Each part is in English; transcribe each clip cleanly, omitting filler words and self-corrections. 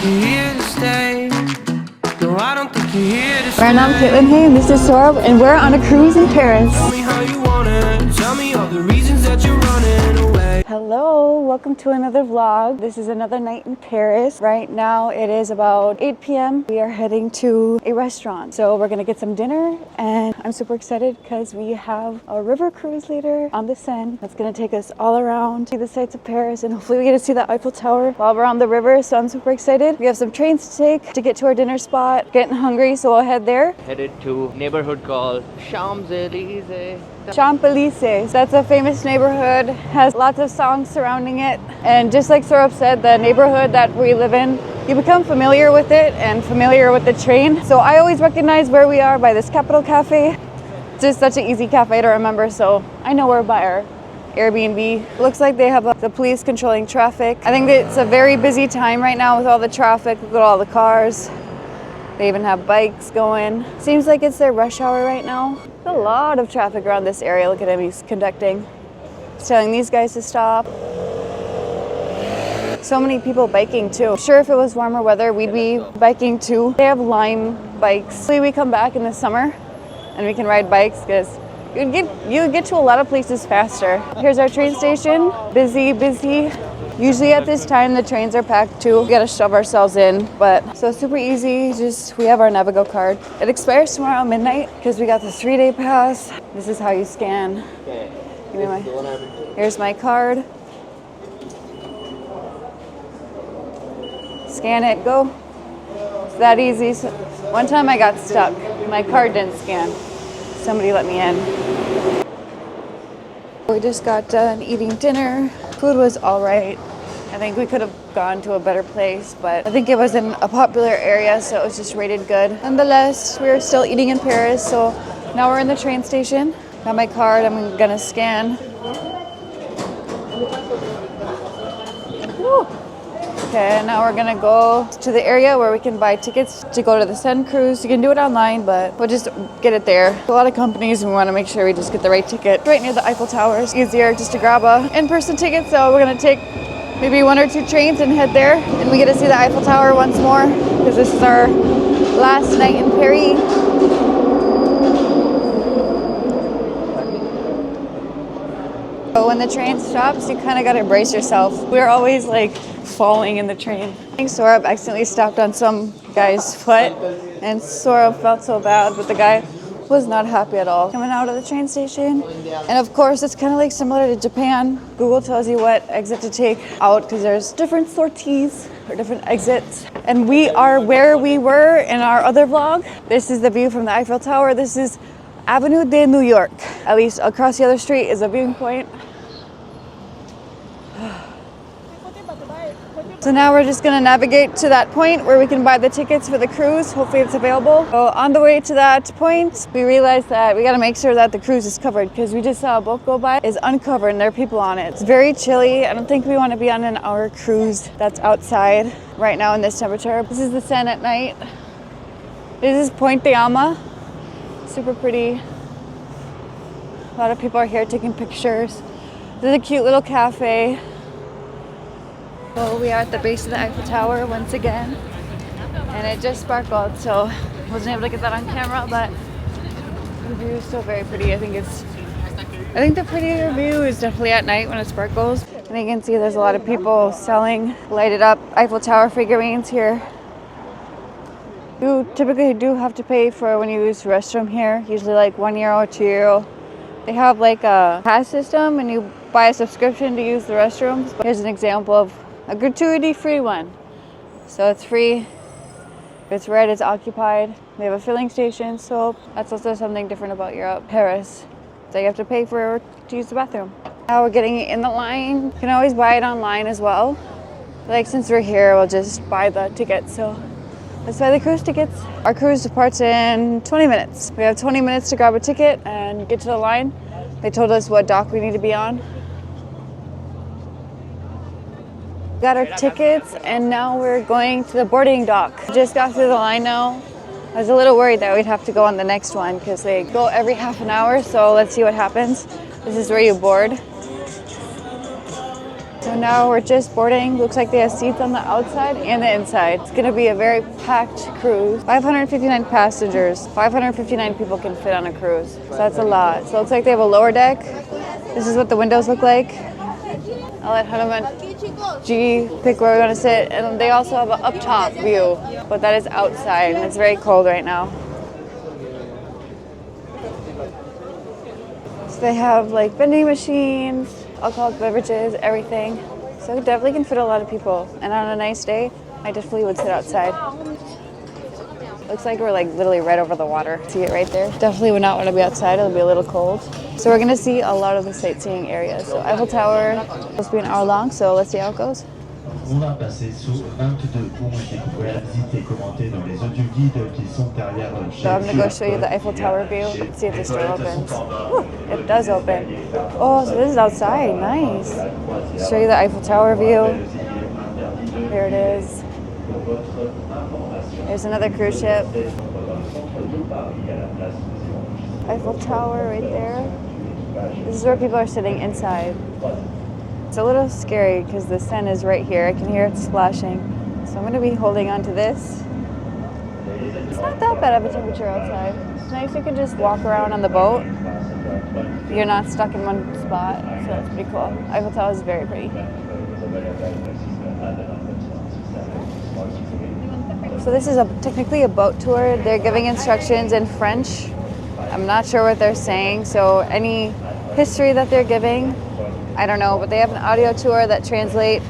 you're here to stay. No, I don't think you're here to stay. My name's Caitlin. Hey, and this is Saurabh, and we're on a cruise in Paris. Tell me how you want it. Tell me all the reasons that you're running away. Hello, welcome to another vlog. This is another night in Paris. Right now it is about 8 p.m. We are heading to a restaurant. So we're gonna get some dinner, and I'm super excited because we have a river cruise later on the Seine that's gonna take us all around, see the sights of Paris, and hopefully we get to see the Eiffel Tower while we're on the river. So I'm super excited. We have some trains to take to get to our dinner spot. Getting hungry, so we'll head there. Headed to a neighborhood called Champs-Élysées. Champs-Élysées. That's a famous neighborhood, has lots of songs surrounding it. And just like Saurabh said, the neighborhood that we live in, you become familiar with it and familiar with the train. So I always recognize where we are by this Capital Cafe. It's just such an easy cafe to remember, so I know we're by our Airbnb. Looks like they have the police controlling traffic. I think it's a very busy time right now with all the traffic. Look at all the cars. They even have bikes going. Seems like it's their rush hour right now. There's a lot of traffic around this area. Look at him, he's conducting. He's telling these guys to stop. So many people biking too. I'm sure if it was warmer weather, we'd be biking too. They have Lime bikes. Hopefully we come back in the summer and we can ride bikes because you get to a lot of places faster. Here's our train station. Busy, busy. Usually at this time the trains are packed too. We gotta shove ourselves in, but so super easy. Just we have our Navigo card. It expires tomorrow at midnight because we got the 3-day pass. This is how you scan. Here's my card. Scan it, go. It's that easy. So one time I got stuck. My card didn't scan. Somebody let me in. We just got done eating dinner. Food was all right. I think we could have gone to a better place, but I think it was in a popular area, so it was just rated good. Nonetheless, we were still eating in Paris, so now we're in the train station. Got my card, I'm gonna scan. Woo. Okay, now we're gonna go to the area where we can buy tickets to go to the Seine cruise. You can do it online, but we'll just get it there. A lot of companies, and we wanna make sure we just get the right ticket. Right near the Eiffel Tower. It's easier just to grab a in-person ticket, so we're gonna take maybe 1 or 2 trains and head there. And we get to see the Eiffel Tower once more, because this is our last night in Paris. But when the train stops, you kind of gotta brace yourself. We're always like falling in the train. I think Saurabh accidentally stepped on some guy's foot, and Saurabh felt so bad, but the guy was not happy at all. Coming out of the train station, and of course it's kind of like similar to Japan. Google tells you what exit to take out because there's different sorties or different exits. And we are where we were in our other vlog. This is the view from the Eiffel Tower. This is Avenue de New York. At least across the other street is a viewing point. So now we're just gonna navigate to that point where we can buy the tickets for the cruise. Hopefully it's available. So on the way to that point, we realized that we gotta make sure that the cruise is covered because we just saw a boat go by. It's uncovered and there are people on it. It's very chilly. I don't think we wanna be on an hour cruise that's outside right now in this temperature. This is the Seine at night. This is Point de Ama. Super pretty. A lot of people are here taking pictures. This is a cute little cafe. So we are at the base of the Eiffel Tower once again, and it just sparkled, so I wasn't able to get that on camera, but the view is still very pretty. I think the prettier view is definitely at night when it sparkles. And you can see there's a lot of people selling lighted up Eiffel Tower figurines here. You typically do have to pay for when you use the restroom here, usually like €1 or €2. They have like a pass system and you buy a subscription to use the restrooms. But here's an example of a gratuity-free one. So it's free. If it's red, it's occupied. They have a filling station, so that's also something different about Europe. Paris. So you have to pay to use the bathroom. Now we're getting in the line. You can always buy it online as well. Like since we're here, we'll just buy the tickets. So let's buy the cruise tickets. Our cruise departs in 20 minutes. We have 20 minutes to grab a ticket and get to the line. They told us what dock we need to be on. Got our tickets and now we're going to the boarding dock. Just got through the line now. I was a little worried that we'd have to go on the next one because they go every half an hour, so let's see what happens. This is where you board. So now we're just boarding. Looks like they have seats on the outside and the inside. It's gonna be a very packed cruise. 559 passengers. 559 people can fit on a cruise. So that's a lot. So it looks like they have a lower deck. This is what the windows look like. I'll let Hanuman G pick where we want to sit. And they also have an up top view, but that is outside and it's very cold right now. So they have like vending machines, alcoholic beverages, everything. So it definitely can fit a lot of people. And on a nice day, I definitely would sit outside. Looks like we're like literally right over the water. See it right there? Definitely would not want to be outside. It'll be a little cold. So we're gonna see a lot of the sightseeing areas. So Eiffel Tower is supposed to be an hour long, so let's see how it goes. On va passer sous 22 ponts et découvrir, visiter et commenter dans les audioguides qui sont derrière So I'm gonna go show you the Eiffel Tower view. See if this door opens. Whew, it does open. Oh, so this is outside. Nice. Show you the Eiffel Tower view. Here it is. There's another cruise ship. Eiffel Tower right there. This is where people are sitting inside. It's a little scary because the sun is right here. I can hear it splashing. So I'm going to be holding on to this. It's not that bad of a temperature outside. It's nice you can just walk around on the boat. You're not stuck in one spot, so that's pretty cool. Eiffel Tower is very pretty. So this is technically a boat tour. They're giving instructions in French. I'm not sure what they're saying, so any history that they're giving, I don't know, but they have an audio tour that translates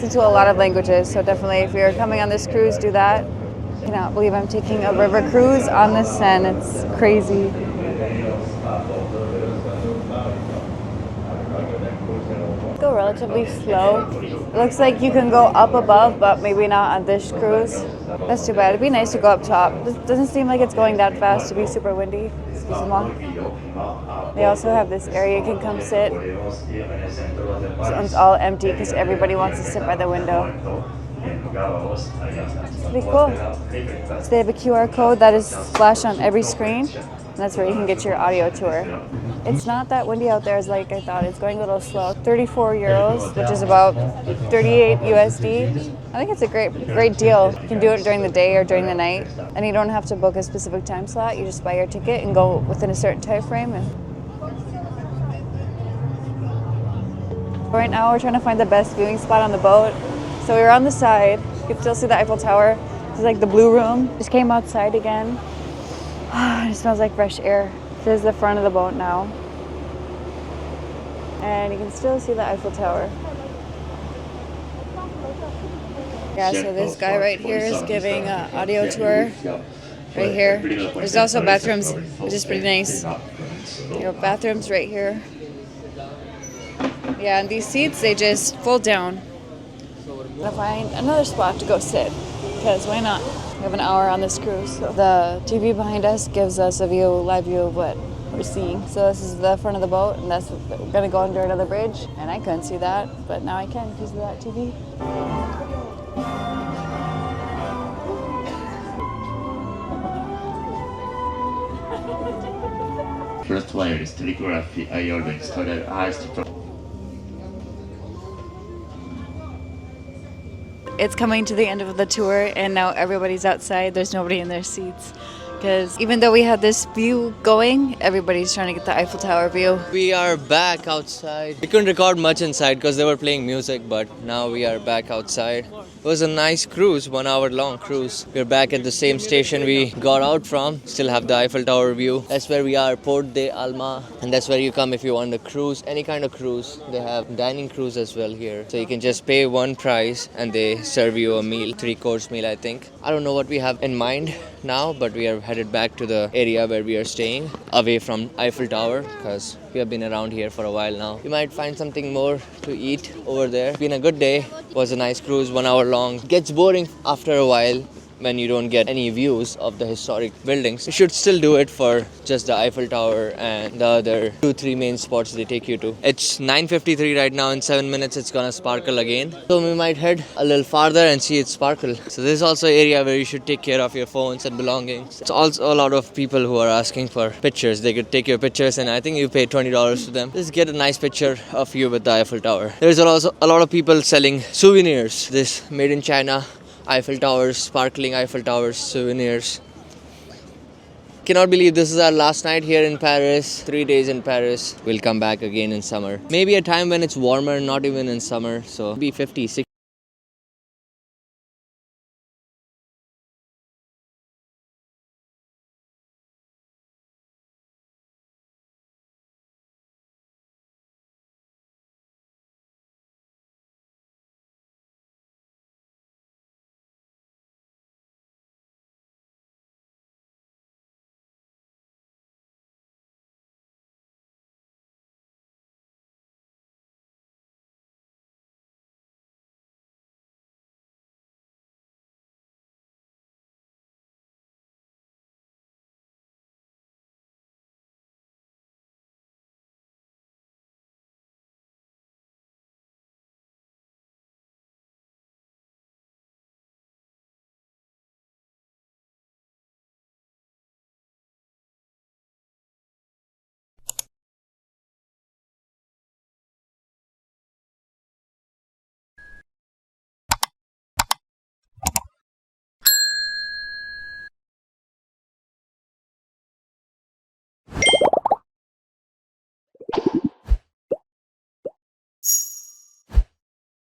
into a lot of languages. So definitely if you're coming on this cruise, do that. I cannot believe I'm taking a river cruise on the Seine. It's crazy. Go relatively slow. It looks like you can go up above, but maybe not on this cruise. That's too bad. It'd be nice to go up top. It doesn't seem like it's going that fast to be super windy. Excuse-moi. They also have this area you can come sit. This one's all empty because everybody wants to sit by the window. It's pretty cool. So they have a QR code that is flashed on every screen. And that's where you can get your audio tour. It's not that windy out there as like I thought. It's going a little slow. 34 euros, which is about 38 USD. I think it's a great deal. You can do it during the day or during the night. And you don't have to book a specific time slot. You just buy your ticket and go within a certain time frame. And right now we're trying to find the best viewing spot on the boat. So we're on the side. You can still see the Eiffel Tower. This is like the blue room. Just came outside again. It smells like fresh air. This is the front of the boat now. And you can still see the Eiffel Tower. Yeah, so this guy right here is giving an audio tour right here. There's also bathrooms, which is pretty nice. You have bathrooms right here. Yeah, and these seats, they just fold down. I'm gonna find another spot to go sit, because why not? We have an hour on this cruise. So the TV behind us gives us a live view of what we're seeing. So this is the front of the boat, and we're gonna go under another bridge. And I couldn't see that, but now I can because of that TV. First wireless telegraphy iron installed eyes to It's coming to the end of the tour, and now everybody's outside. There's nobody in their seats. Because even though we had this view going, everybody's trying to get the Eiffel Tower view. We are back outside. We couldn't record much inside because they were playing music, but now we are back outside. It was a nice cruise, 1 hour long cruise. We're back at the same station we got out from. Still have the Eiffel Tower view. That's where we are, Port de Alma. And that's where you come if you want a cruise, any kind of cruise. They have dining cruise as well here. So you can just pay one price and they serve you a meal, 3-course meal I think. I don't know what we have in mind now, but we are headed back to the area where we are staying, away from Eiffel Tower, because we have been around here for a while now. You might find something more to eat over there. It's been a good day. It was a nice cruise, 1 hour long. It gets boring after a while, when you don't get any views of the historic buildings. You should still do it for just the Eiffel Tower and the other 2-3 main spots they take you to. It's 9:53 right now. In 7 minutes it's gonna sparkle again. So we might head a little farther and see it sparkle. So this is also an area where you should take care of your phones and belongings. It's also a lot of people who are asking for pictures. They could take your pictures and I think you pay $20 to them. Just get a nice picture of you with the Eiffel Tower. There's also a lot of people selling souvenirs. This made in China Eiffel Towers, sparkling Eiffel Towers souvenirs. Cannot believe this is our last night here in Paris. 3 days in Paris. We'll come back again in summer. Maybe a time when it's warmer, not even in summer. So be 50, 60